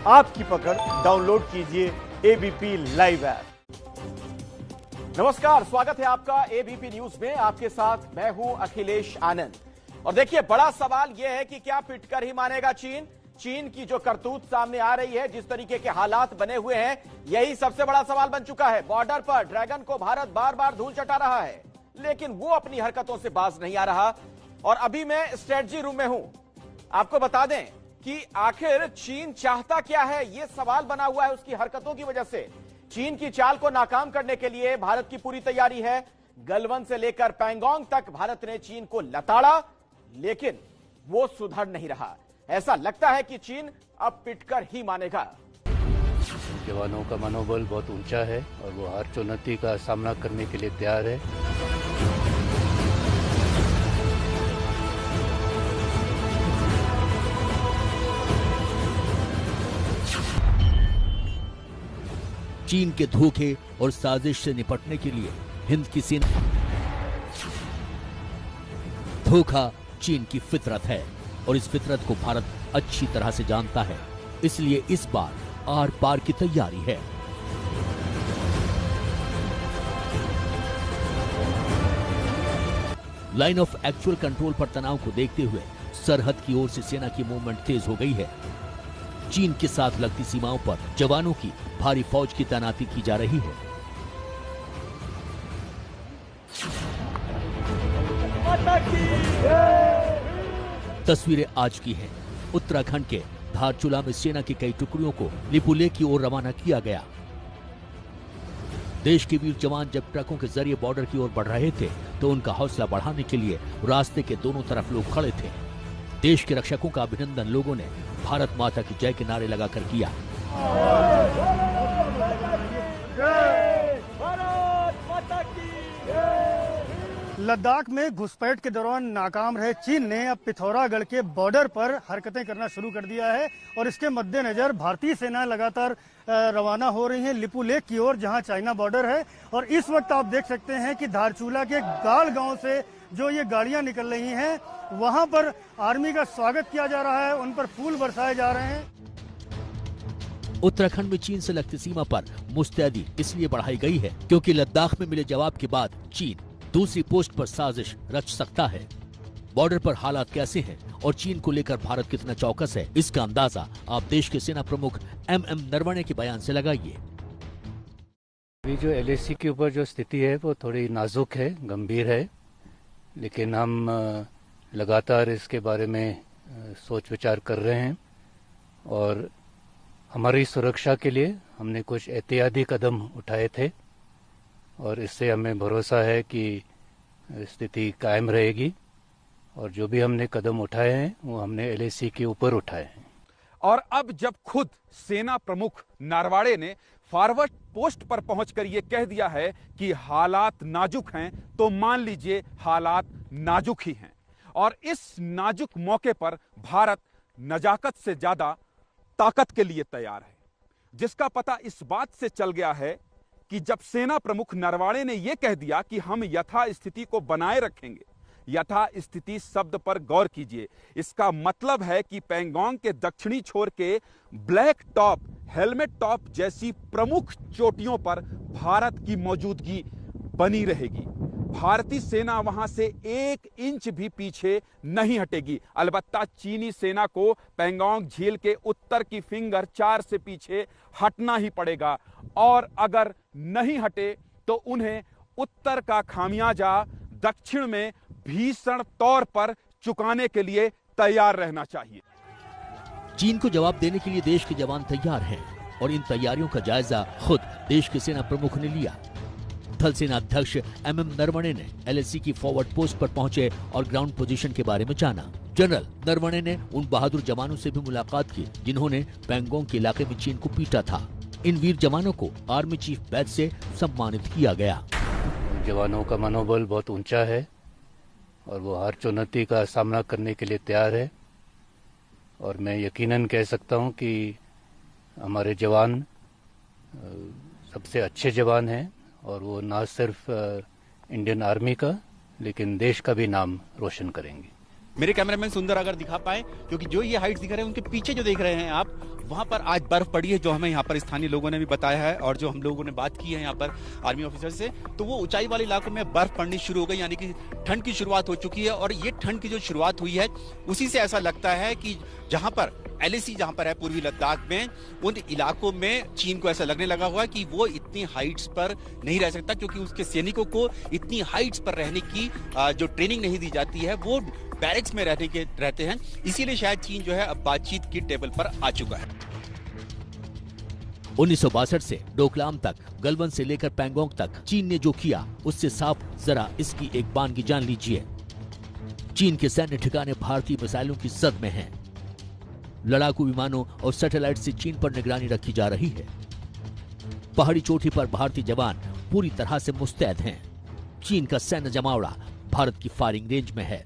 आपकी पकड़। डाउनलोड कीजिए एबीपी लाइव ऐप। नमस्कार, स्वागत है आपका एबीपी न्यूज में। आपके साथ मैं हूं अखिलेश आनंद। और देखिए, बड़ा सवाल यह है कि क्या पिटकर ही मानेगा चीन। चीन की जो करतूत सामने आ रही है, जिस तरीके के हालात बने हुए हैं, यही सबसे बड़ा सवाल बन चुका है। बॉर्डर पर ड्रैगन को भारत बार बार धूल चटा रहा है, लेकिन वो अपनी हरकतों से बाज नहीं आ रहा। और अभी मैं स्ट्रेटजी रूम में हूं। आपको बता दें कि आखिर चीन चाहता क्या है, यह सवाल बना हुआ है उसकी हरकतों की वजह से। चीन की चाल को नाकाम करने के लिए भारत की पूरी तैयारी है। गलवान से लेकर पैंगोंग तक भारत ने चीन को लताड़ा, लेकिन वो सुधर नहीं रहा। ऐसा लगता है कि चीन अब पिटकर ही मानेगा। जवानों का मनोबल बहुत ऊंचा है और वो हर चुनौती का सामना करने के लिए तैयार है। चीन के धोखे और साजिश से निपटने के लिए हिंद की सेना। धोखा चीन की फितरत है और इस फितरत को भारत अच्छी तरह से जानता है, इसलिए इस बार आर पार की तैयारी है। लाइन ऑफ एक्चुअल कंट्रोल पर तनाव को देखते हुए सरहद की ओर से सेना की मूवमेंट तेज हो गई है। चीन के साथ लगती सीमाओं पर जवानों की भारी फौज की तैनाती की जा रही है। तस्वीरें आज की हैं। उत्तराखंड के धारचूला में सेना की कई टुकड़ियों को लिपुलेख की ओर रवाना किया गया। देश के वीर जवान जब ट्रकों के जरिए बॉर्डर की ओर बढ़ रहे थे, तो उनका हौसला बढ़ाने के लिए रास्ते के दोनों तरफ लोग खड़े थे। देश के रक्षकों का अभिनंदन लोगों ने भारत माता की जय के नारे लगाकर किया। लद्दाख में घुसपैठ के दौरान नाकाम रहे चीन ने अब पिथौरागढ़ के बॉर्डर पर हरकतें करना शुरू कर दिया है और इसके मद्देनजर भारतीय सेना लगातार रवाना हो रही है लिपुलेख की ओर, जहां चाइना बॉर्डर है। और इस वक्त आप देख सकते हैं कि धारचूला के गाल गांव से जो ये गाड़ियां निकल रही हैं, वहां पर आर्मी का स्वागत किया जा रहा है, उन पर फूल बरसाए जा रहे हैं। उत्तराखंड में चीन से लगती सीमा पर मुस्तैदी इसलिए बढ़ाई गई है क्योंकि लद्दाख में मिले जवाब के बाद चीन दूसरी पोस्ट पर साजिश रच सकता है। बॉर्डर पर हालात कैसे हैं और चीन को लेकर भारत कितना चौकस है, इसका अंदाजा आप देश के सेना प्रमुख एमएम नरवणे के बयान से लगाइए। अभी जो एलएसी के ऊपर जो स्थिति है वो थोड़ी नाजुक है, गंभीर है, लेकिन हम लगातार इसके बारे में सोच विचार कर रहे हैं और हमारी सुरक्षा के लिए हमने कुछ एहतियाती कदम उठाए थे और इससे हमें भरोसा है कि स्थिति कायम रहेगी। और जो भी हमने कदम उठाए हैं वो हमने एलएसी के ऊपर उठाए हैं। और अब जब खुद सेना प्रमुख नरवणे ने फॉरवर्ड पोस्ट पर पहुंचकर यह कह दिया है कि हालात नाजुक हैं, तो मान लीजिए हालात नाजुक ही हैं। और इस नाजुक मौके पर भारत नजाकत से ज्यादा ताकत के लिए तैयार है, जिसका पता इस बात से चल गया है कि जब सेना प्रमुख नरवणे ने यह कह दिया कि हम यथा स्थिति को बनाए रखेंगे। यथा स्थिति शब्द पर गौर कीजिए। इसका मतलब है कि पैंगोंग के दक्षिणी छोर के ब्लैक टॉप, हेलमेट टॉप जैसी प्रमुख चोटियों पर भारत की मौजूदगी बनी रहेगी। भारतीय सेना वहां से 1 इंच भी पीछे नहीं हटेगी। अलबत्ता चीनी सेना को पैंगोंग झील के उत्तर की फिंगर 4 से पीछे हटना ही पड़ेगा और अगर नहीं हटे तो उन्हें उत्तर का खामियाजा दक्षिण में भीषण तौर पर चुकाने के लिए तैयार रहना चाहिए। चीन को जवाब देने के लिए देश के जवान तैयार हैं और इन तैयारियों का जायजा खुद देश के सेना प्रमुख ने लिया। थल सेना अध्यक्ष एमएम नरवणे ने एलएसी की फॉरवर्ड पोस्ट पर पहुंचे और ग्राउंड पोजीशन के बारे में जाना। जनरल नरवणे ने उन बहादुर जवानों से भी मुलाकात की जिन्होंने पैंगोंग के इलाके में चीन को पीटा था। इन वीर जवानों को आर्मी चीफ बैच से सम्मानित किया गया। जवानों का मनोबल बहुत ऊंचा है और वो हर चुनौती का सामना करने के लिए तैयार है। और मैं यकीनन कह सकता हूं कि हमारे जवान सबसे अच्छे जवान हैं और वो ना सिर्फ इंडियन आर्मी का लेकिन देश का भी नाम रोशन करेंगे। मेरे कैमरामैन सुंदर अगर दिखा पाए, क्योंकि जो ये हाइट दिख रहे हैं उनके पीछे जो देख रहे हैं आप, वहां पर आज बर्फ पड़ी है, जो हमें यहाँ पर स्थानीय लोगों ने भी बताया है और जो हम लोगों ने बात की है यहाँ पर आर्मी ऑफिसर से, तो वो ऊंचाई वाले इलाकों में बर्फ पड़नी शुरू हो गई, यानी कि ठंड की शुरुआत हो चुकी है। और ये ठंड की जो शुरुआत हुई है उसी से ऐसा लगता है कि जहां पर LAC जहां पर है पूर्वी लद्दाख में, उन इलाकों में चीन को ऐसा लगने लगा हुआ है कि वो इतनी हाइट्स पर नहीं रह सकता, क्योंकि उसके सैनिकों को इतनी हाइट्स पर रहने की जो ट्रेनिंग नहीं दी जाती है, वो बैरक्स में रहते हैं। इसीलिए शायद चीन जो है अब बातचीत की टेबल पर आ चुका है। 1962 से डोकलाम तक, गलवान से लेकर पैंगोंग तक चीन ने जो किया उससे साफ जरा इसकी एक बानगी जान लीजिए। चीन के सैन्य ठिकाने भारतीय मिसाइलों की जद में हैं। लड़ाकू विमानों और सैटेलाइट से चीन पर निगरानी रखी जा रही है। पहाड़ी चोटी पर भारतीय जवान पूरी तरह से मुस्तैद हैं। चीन का सैन्य जमावड़ा भारत की फायरिंग रेंज में है।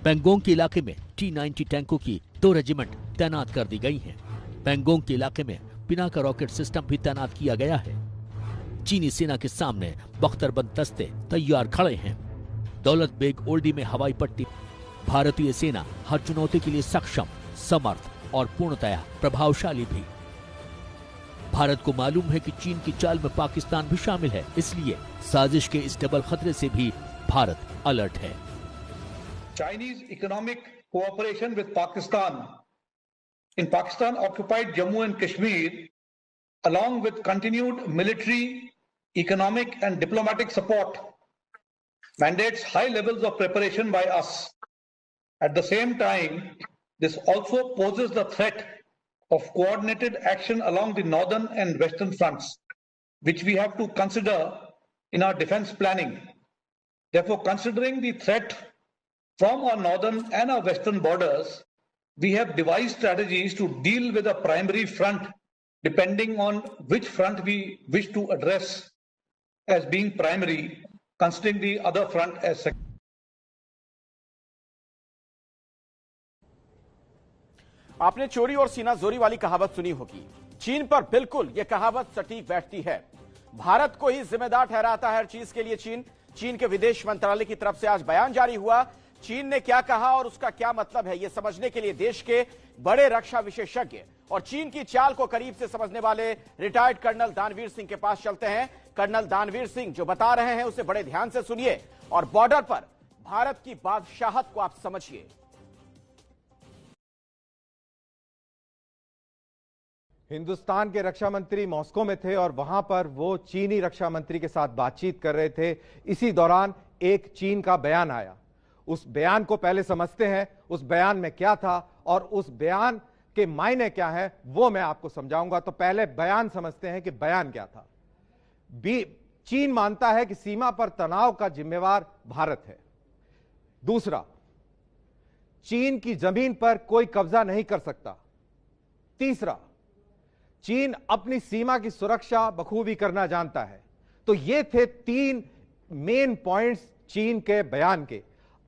पैंगोंग के इलाके में T-90 टैंकों की 2 रेजिमेंट तैनात कर दी गई हैं। पैंगोंग के इलाके में पिनाका रॉकेट सिस्टम भी तैनात किया गया है। चीनी सेना के सामने बख्तरबंद दस्ते तैयार खड़े हैं। दौलत बेग ओल्डी में हवाई पट्टी। भारतीय सेना हर चुनौती के लिए सक्षम, समर्थ और पूर्णतया प्रभावशाली भी। भारत को मालूम है कि चीन की चाल में पाकिस्तान भी शामिल है, इसलिए साजिश के इस डबल खतरे से भी भारत अलर्ट है। Chinese economic cooperation with Pakistan in Pakistan occupied Jammu and Kashmir, along with continued military, economic and diplomatic support, mandates high levels of preparation by us. At the same time, this also poses the threat of coordinated action along the northern and western fronts, which we have to consider in our defense planning. Therefore, considering the threat from our northern and our western borders, we have devised strategies to deal with a primary front depending on which front we wish to address as being primary, considering the other front as secondary. आपने चोरी और सीना जोरी वाली कहावत सुनी होगी। चीन पर बिल्कुल यह कहावत सटीक बैठती है। भारत को ही जिम्मेदार ठहराता है हर चीज के लिए चीन के विदेश मंत्रालय की तरफ से आज बयान जारी हुआ। चीन ने क्या कहा और उसका क्या मतलब है, यह समझने के लिए देश के बड़े रक्षा विशेषज्ञ और चीन की चाल को करीब से समझने वाले रिटायर्ड कर्नल दानवीर सिंह के पास चलते हैं। कर्नल दानवीर सिंह जो बता रहे हैं उसे बड़े ध्यान से सुनिए और बॉर्डर पर भारत की बादशाहत को आप समझिए। हिंदुस्तान के रक्षा मंत्री मॉस्को में थे और वहां पर वो चीनी रक्षा मंत्री के साथ बातचीत कर रहे थे। इसी दौरान एक चीन का बयान आया। उस बयान को पहले समझते हैं, उस बयान में क्या था और उस बयान के मायने क्या है वो मैं आपको समझाऊंगा। तो पहले बयान समझते हैं कि बयान क्या था। चीन मानता है कि सीमा पर तनाव का जिम्मेवार भारत है। दूसरा, चीन की जमीन पर कोई कब्जा नहीं कर सकता। तीसरा, चीन अपनी सीमा की सुरक्षा बखूबी करना जानता है। तो ये थे 3 मेन पॉइंट्स चीन के बयान के।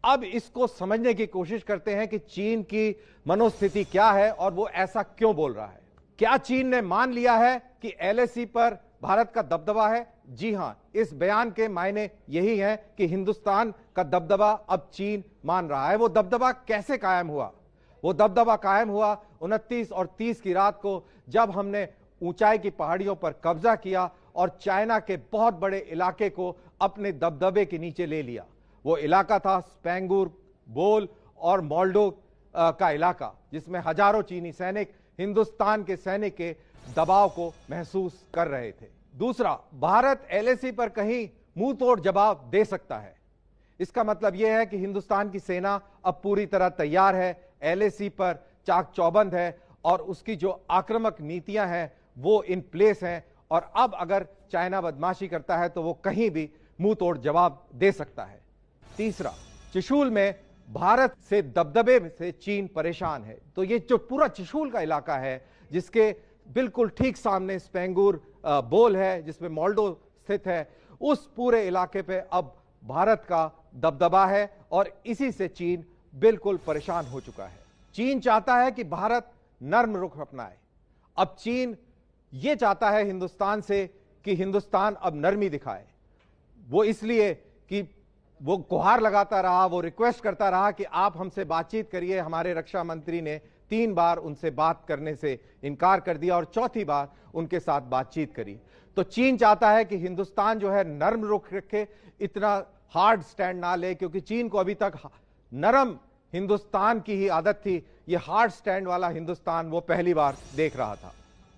अब इसको समझने की कोशिश करते हैं कि चीन की मनोस्थिति क्या है और वो ऐसा क्यों बोल रहा है। क्या चीन ने मान लिया है कि LAC पर भारत का दबदबा है? जी हां, इस बयान के मायने यही है कि हिंदुस्तान का दबदबा अब चीन मान रहा है। वो दबदबा कैसे कायम हुआ? वो दबदबा कायम हुआ 29 और 30 की रात को, जब हमने ऊंचाई की पहाड़ियों पर कब्जा किया और चाइना के बहुत बड़े इलाके को अपने दबदबे के नीचे ले लिया। वो इलाका था स्पेंगुर, बोल और मोल्डो का इलाका, जिसमें हजारों चीनी सैनिक हिंदुस्तान के सैनिक के दबाव को महसूस कर रहे थे। दूसरा, भारत LAC पर कहीं मुंह तोड़ जवाब दे सकता है। इसका मतलब यह है कि हिंदुस्तान की सेना अब पूरी तरह तैयार है, LAC पर चाक चौबंद है और उसकी जो आक्रामक नीतियां हैं वो इन प्लेस हैं। और अब अगर चाइना बदमाशी करता है तो वो कहीं भी मुंह तोड़ जवाब दे सकता है। तीसरा, त्रिशूल में भारत से दबदबे से चीन परेशान है। तो ये जो पूरा त्रिशूल का इलाका है, जिसके बिल्कुल ठीक सामने स्पेंगुर बोल है, जिसमें मोल्डो स्थित है, उस पूरे इलाके पे अब भारत का दबदबा है और इसी से चीन बिल्कुल परेशान हो चुका है। चीन चाहता है कि भारत नर्म रुख अपनाए। अब चीन ये चाहता है हिंदुस्तान से कि हिंदुस्तान अब नरमी दिखाए। वो इसलिए कि वो गुहार लगाता रहा, वो रिक्वेस्ट करता रहा कि आप हमसे बातचीत करिए। हमारे रक्षा मंत्री ने 3 बार उनसे बात करने से इनकार कर दिया और चौथी बार उनके साथ बातचीत करी। तो चीन चाहता है कि हिंदुस्तान जो है नर्म रुख रखे, इतना हार्ड स्टैंड ना ले, क्योंकि चीन को अभी तक नरम हिंदुस्तान की ही आदत थी। ये हार्ड स्टैंड वाला हिंदुस्तान वो पहली बार देख रहा था।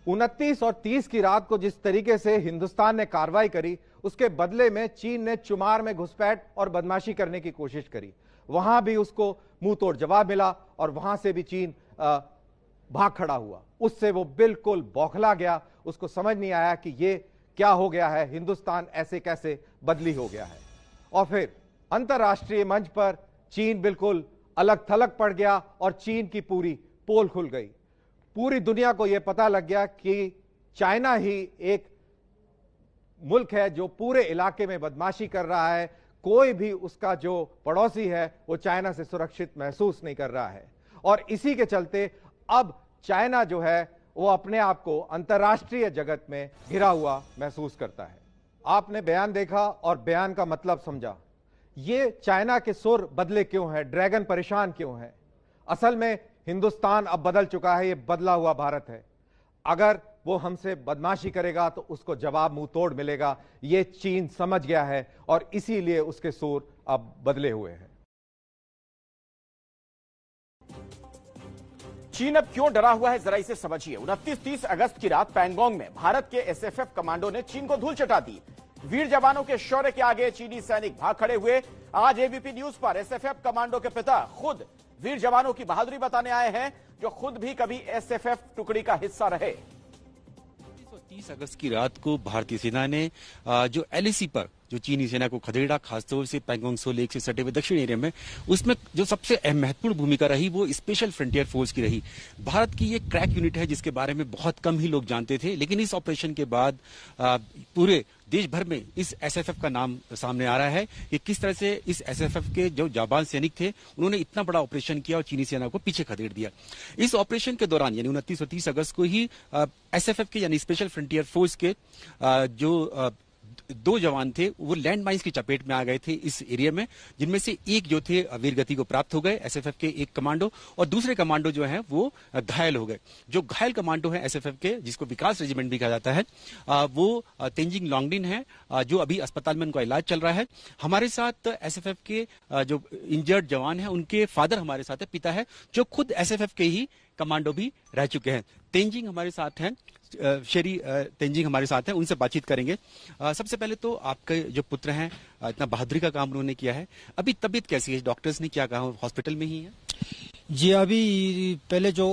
29 और 30 की रात को जिस तरीके से हिंदुस्तान ने कार्रवाई करी, उसके बदले में चीन ने चुमार में घुसपैठ और बदमाशी करने की कोशिश करी। वहां भी उसको मुंह तोड़ जवाब मिला और वहां से भी चीन भाग खड़ा हुआ। उससे वो बिल्कुल बौखला गया, उसको समझ नहीं आया कि ये क्या हो गया है, हिंदुस्तान ऐसे कैसे बदली हो गया है। और फिर अंतर्राष्ट्रीय मंच पर चीन बिल्कुल अलग थलग पड़ गया और चीन की पूरी पोल खुल गई। पूरी दुनिया को यह पता लग गया कि चाइना ही एक मुल्क है जो पूरे इलाके में बदमाशी कर रहा है। कोई भी उसका जो पड़ोसी है वो चाइना से सुरक्षित महसूस नहीं कर रहा है। और इसी के चलते अब चाइना जो है वो अपने आप को अंतर्राष्ट्रीय जगत में घिरा हुआ महसूस करता है। आपने बयान देखा और बयान का मतलब समझा। ये चाइना के सुर बदले क्यों हैं, ड्रैगन परेशान क्यों है? असल में हिंदुस्तान अब बदल चुका है, ये बदला हुआ भारत है। अगर वो हमसे बदमाशी करेगा तो उसको जवाब मुंह तोड़ मिलेगा। ये चीन समझ गया है और इसीलिए उसके सुर अब बदले हुए हैं। चीन अब क्यों डरा हुआ है, जरा इसे समझिए। 29-30 अगस्त की रात पैंगोंग में भारत के एसएफएफ कमांडो ने चीन को धूल चटा दी। वीर जवानों के शौर्य के आगे चीनी सैनिक भाग खड़े हुए। आज एबीपी न्यूज पर एसएफएफ कमांडो के पिता खुद वीर जवानों की बहादुरी बताने आए हैं, जो खुद भी कभी एसएफएफ टुकड़ी का हिस्सा रहे। 30 अगस्त की रात को भारतीय सेना ने जो एलएसी पर जो चीनी सेना को खदेड़ा, खासतौर से पैंगोंग त्सो लेक से सटे हुए दक्षिण एरिया में, उसमें जो सबसे महत्वपूर्ण भूमिका रही वो स्पेशल फ्रंटियर फोर्स की रही। भारत की ये क्रैक यूनिट है जिसके बारे में बहुत कम ही लोग जानते थे, लेकिन इस ऑपरेशन के बाद पूरे देश भर में इस एसएफएफ का नाम सामने आ रहा है कि किस तरह से इस एसएफएफ के जो जाबाज सैनिक थे उन्होंने इतना बड़ा ऑपरेशन किया और चीनी सेना को पीछे खदेड़ दिया। इस ऑपरेशन के दौरान यानी 29 और 30 अगस्त को ही एसएफएफ के यानी स्पेशल फ्रंटियर फोर्स के जो 2 जवान थे वो लैंड माइंस की चपेट में आ गए थे इस एरिया में, जिनमें से एक जो थे वीरगति को प्राप्त हो गए, एसएफएफ के एक कमांडो, और दूसरे कमांडो जो हैं वो घायल हो गए। जो घायल कमांडो हैं एसएफएफ के, जिसको विकास रेजिमेंट भी कहा जाता है, वो तेंजिंग लोंगडिन है, जो अभी अस्पताल में उनका इलाज चल रहा है। हमारे साथ एसएफएफ के जो इंजर्ड जवान हैं उनके फादर हमारे साथ है, पिता है, जो खुद एसएफएफ के ही कमांडो भी रह चुके हैं। तेंजिंग हमारे साथ हैं, शेरी तेंजिंग हमारे साथ हैं, उनसे बातचीत करेंगे। सबसे पहले तो आपके जो पुत्र हैं, इतना बहादुरी का काम उन्होंने किया है, अभी तबीयत कैसी है? डॉक्टर्स ने क्या कहा? हॉस्पिटल में ही है? जी, अभी पहले जो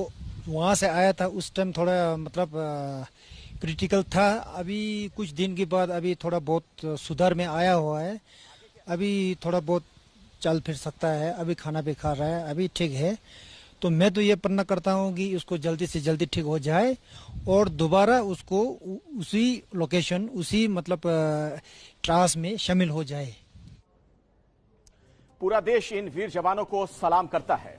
वहाँ से आया था उस टाइम थोड़ा मतलब क्रिटिकल था। अभी कुछ दिन के बाद अभी थोड़ा बहुत सुधार में आया हुआ है। अभी थोड़ा बहुत चल फिर सकता है, अभी खाना भी खा रहा है, अभी ठीक है। तो मैं तो ये प्रार्थना करता हूँ कि उसको जल्दी से जल्दी ठीक हो जाए और दोबारा उसको उसी लोकेशन, उसी मतलब ट्रांस में शामिल हो जाए। पूरा देश इन वीर जवानों को सलाम करता है।